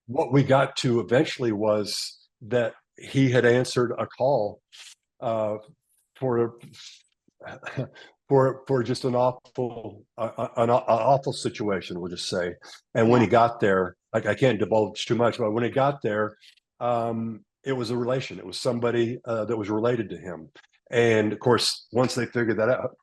what we got to eventually was that he had answered a call uh, for for just an awful situation, we'll just say. And when Yeah. he got there, like, I can't divulge too much, but when he got there, it was a relation. It was somebody that was related to him. And of course, once they figured that out,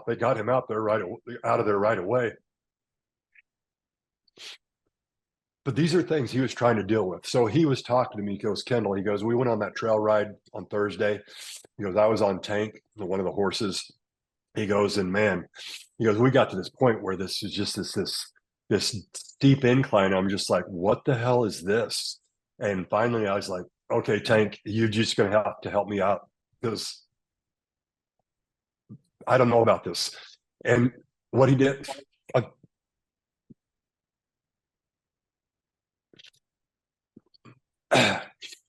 they got him out of there right away. But these are things he was trying to deal with. So he was talking to me. He goes, Kendall, he goes, we went on that trail ride on Thursday. He goes, I was on Tank, one of the horses. He goes, and man, he goes, we got to this point where this is just this steep incline. I'm just like, what the hell is this? And finally I was like, okay, Tank, you're just gonna have to help me out because I don't know about this. And what he did, uh,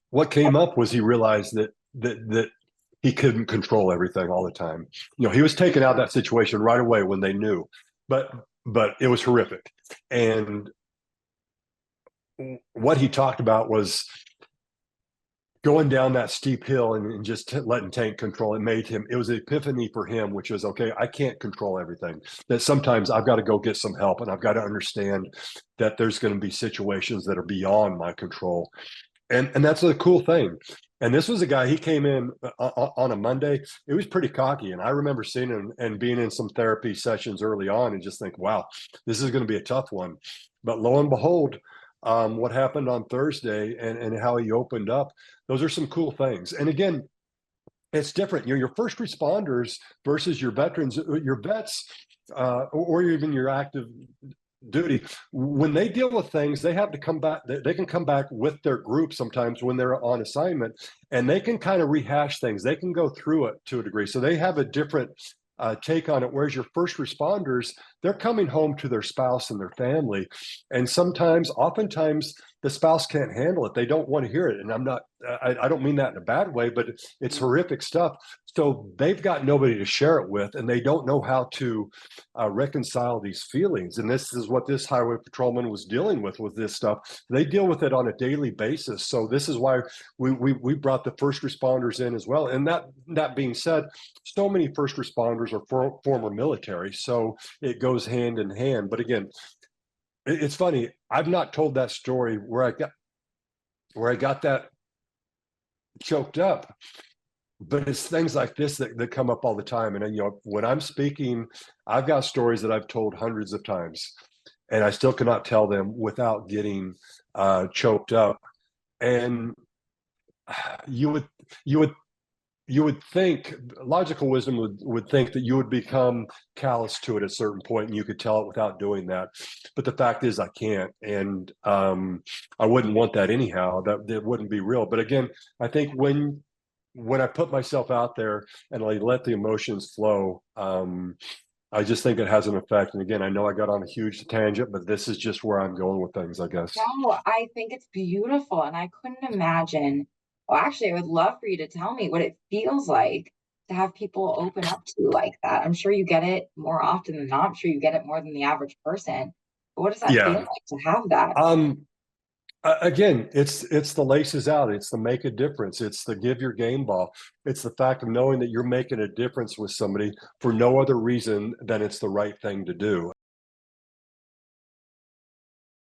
what came up was he realized that he couldn't control everything all the time. He was taken out of that situation right away when they knew, but it was horrific. And what he talked about was going down that steep hill and just letting Tank control it. It was an epiphany for him, which is, okay, I can't control everything. That sometimes I've got to go get some help, and I've got to understand that there's going to be situations that are beyond my control. And that's a cool thing. And this was a guy, he came in on a Monday. It was pretty cocky. And I remember seeing him and being in some therapy sessions early on and just think, wow, this is going to be a tough one. But lo and behold, what happened on Thursday and how he opened up, those are some cool things. And again, it's different. Your first responders versus your veterans, your vets, or even your active duty. When they deal with things, they have to come back. They can come back with their group sometimes when they're on assignment, and they can kind of rehash things. They can go through it to a degree. So they have a different take on it. Whereas your first responders, they're coming home to their spouse and their family. And oftentimes, the spouse can't handle it. They don't want to hear it. And I don't mean that in a bad way, but it's horrific stuff. So they've got nobody to share it with, and they don't know how to reconcile these feelings. And this is what this highway patrolman was dealing with this stuff. They deal with it on a daily basis. So this is why we brought the first responders in as well. And that being said, so many first responders are former military, so it goes hand in hand. But again, it's funny. I've not told that story where I got that choked up, but it's things like this that come up all the time. And when I'm speaking, I've got stories that I've told hundreds of times, and I still cannot tell them without getting choked up. And you would you would you would think logical wisdom would think that you would become callous to it at a certain point and you could tell it without doing that. But the fact is I can't. And I wouldn't want that anyhow. That wouldn't be real. But again, I think when I put myself out there and I let the emotions flow, I just think it has an effect. And again, I know I got on a huge tangent, but this is just where I'm going with things, I guess. No, I think it's beautiful. And I couldn't imagine. Well, actually, I would love for you to tell me what it feels like to have people open up to you like that. I'm sure you get it more often than not. I'm sure you get it more than the average person. But what does that feel Yeah. like to have that? Um, Again, it's the laces out. It's the make a difference. It's the give your game ball. It's the fact of knowing that you're making a difference with somebody for no other reason than it's the right thing to do.